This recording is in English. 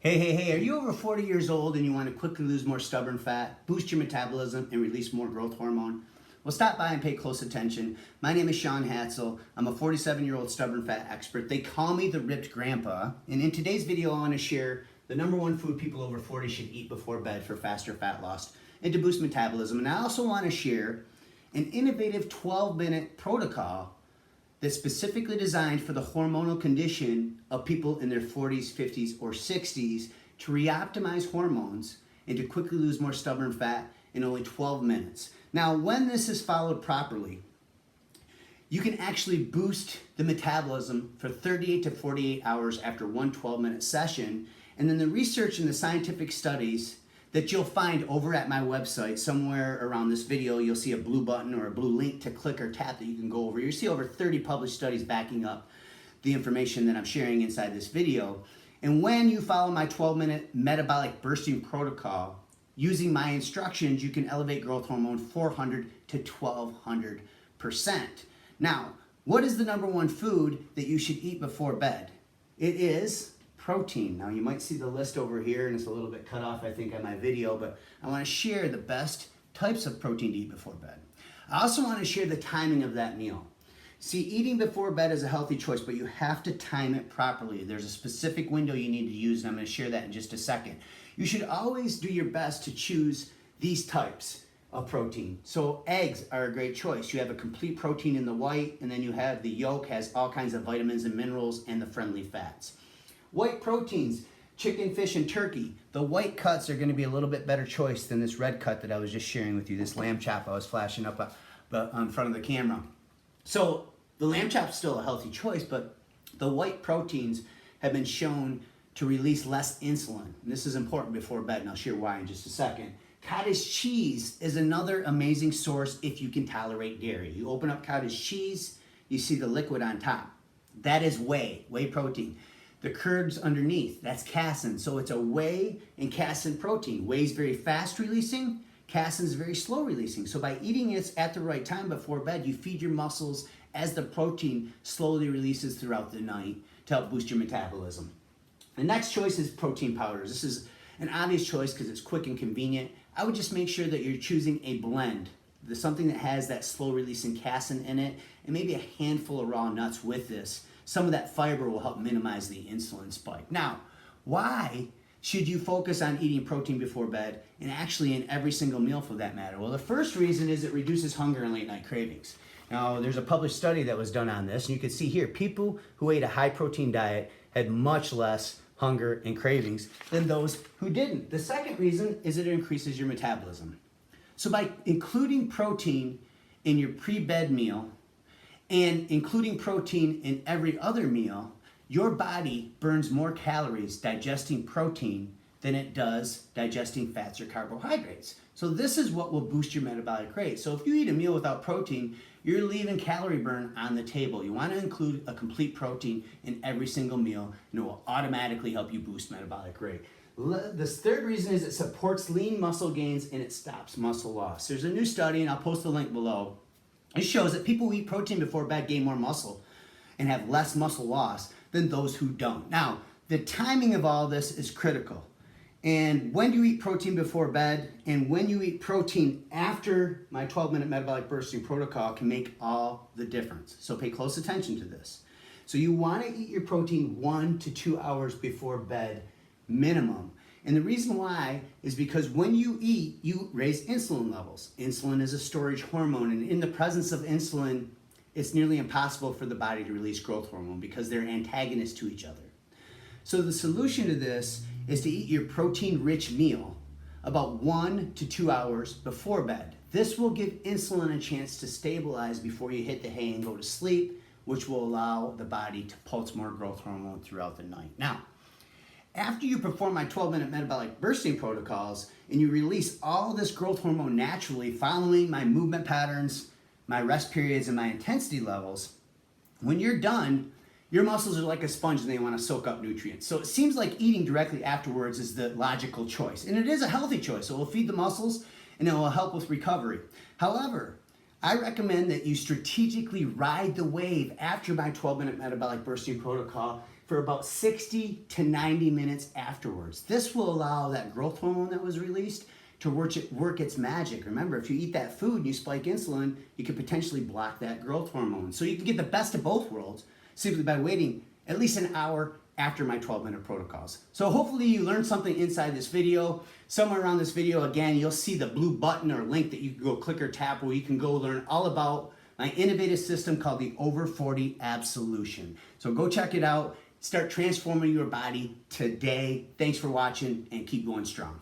Hey, are you over 40 years old and you want to quickly lose more stubborn fat, boost your metabolism, and release more growth hormone? Well, stop by and pay close attention. My name is Sean Hatzel. I'm a 47-year-old stubborn fat expert. They call me the Ripped Grandpa. And in today's video, I want to share the #1 food people over 40 should eat before bed for faster fat loss and to boost metabolism. And I also want to share an innovative 12-minute protocol that's specifically designed for the hormonal condition of people in their 40s, 50s, or 60s to reoptimize hormones and to quickly lose more stubborn fat in only 12 minutes. Now, when this is followed properly, you can actually boost the metabolism for 38 to 48 hours after one 12-minute session. And then the research and the scientific studies that you'll find over at my website, somewhere around this video, you'll see a blue button or a blue link to click or tap that you can go over. You'll see over 30 published studies backing up the information that I'm sharing inside this video. And when you follow my 12-minute metabolic bursting protocol, using my instructions, you can elevate growth hormone 400 to 1200%. Now, what is the #1 food that you should eat before bed? It is protein. Now, you might see the list over here, and it's a little bit cut off, I think, on my video, but I want to share the best types of protein to eat before bed. I also want to share the timing of that meal. See, eating before bed is a healthy choice, but you have to time it properly. There's a specific window you need to use, and I'm going to share that in just a second. You should always do your best to choose these types of protein. So eggs are a great choice. You have a complete protein in the white, and then you have the yolk has all kinds of vitamins and minerals and the friendly fats. White proteins, chicken, fish, and turkey. The white cuts are going to be a little bit better choice than this red cut that I was just sharing with you, this lamb chop I was flashing up in front of the camera. So the lamb chop is still a healthy choice, but the white proteins have been shown to release less insulin. And this is important before bed, and I'll share why in just a second. Cottage cheese is another amazing source if you can tolerate dairy. You open up cottage cheese, you see the liquid on top. That is whey protein. The curds underneath, that's casein. So it's a whey and casein protein. Whey is very fast releasing, casein is very slow releasing. So by eating it at the right time before bed, you feed your muscles as the protein slowly releases throughout the night to help boost your metabolism. The next choice is protein powders. This is an obvious choice because it's quick and convenient. I would just make sure that you're choosing a blend. There's something that has that slow releasing casein in it, and maybe a handful of raw nuts with this. Some of that fiber will help minimize the insulin spike. Now, why should you focus on eating protein before bed, and actually in every single meal for that matter? Well, the first reason is it reduces hunger and late night cravings. Now, there's a published study that was done on this, and you can see here, people who ate a high protein diet had much less hunger and cravings than those who didn't. The second reason is it increases your metabolism. So by including protein in your pre-bed meal and including protein in every other meal, your body burns more calories digesting protein than it does digesting fats or carbohydrates. So this is what will boost your metabolic rate. So if you eat a meal without protein, you're leaving calorie burn on the table. You want to include a complete protein in every single meal, and it will automatically help you boost metabolic rate. This third reason is it supports lean muscle gains and it stops muscle loss. There's a new study, and I'll post the link below. It shows that people who eat protein before bed gain more muscle and have less muscle loss than those who don't. Now, the timing of all this is critical. And when you eat protein before bed and when you eat protein after my 12-minute metabolic bursting protocol can make all the difference. So pay close attention to this. So you want to eat your protein 1 to 2 hours before bed minimum. And the reason why is because when you eat, you raise insulin levels. Insulin is a storage hormone, and in the presence of insulin, it's nearly impossible for the body to release growth hormone because they're antagonists to each other. So the solution to this is to eat your protein-rich meal about 1 to 2 hours before bed. This will give insulin a chance to stabilize before you hit the hay and go to sleep, which will allow the body to pulse more growth hormone throughout the night. Now, after you perform my 12-minute metabolic bursting protocols and you release all this growth hormone naturally following my movement patterns, my rest periods, and my intensity levels, when you're done, your muscles are like a sponge and they want to soak up nutrients. So it seems like eating directly afterwards is the logical choice. And it is a healthy choice. So it will feed the muscles and it will help with recovery. However, I recommend that you strategically ride the wave after my 12-minute metabolic bursting protocol for about 60 to 90 minutes afterwards. This will allow that growth hormone that was released to work its magic. Remember, if you eat that food and you spike insulin, you could potentially block that growth hormone. So you can get the best of both worlds simply by waiting at least an hour after my 12-minute protocols. So hopefully you learned something inside this video. Somewhere around this video, again, you'll see the blue button or link that you can go click or tap where you can go learn all about my innovative system called the Over 40 Absolution. So go check it out. Start transforming your body today. Thanks for watching and keep going strong.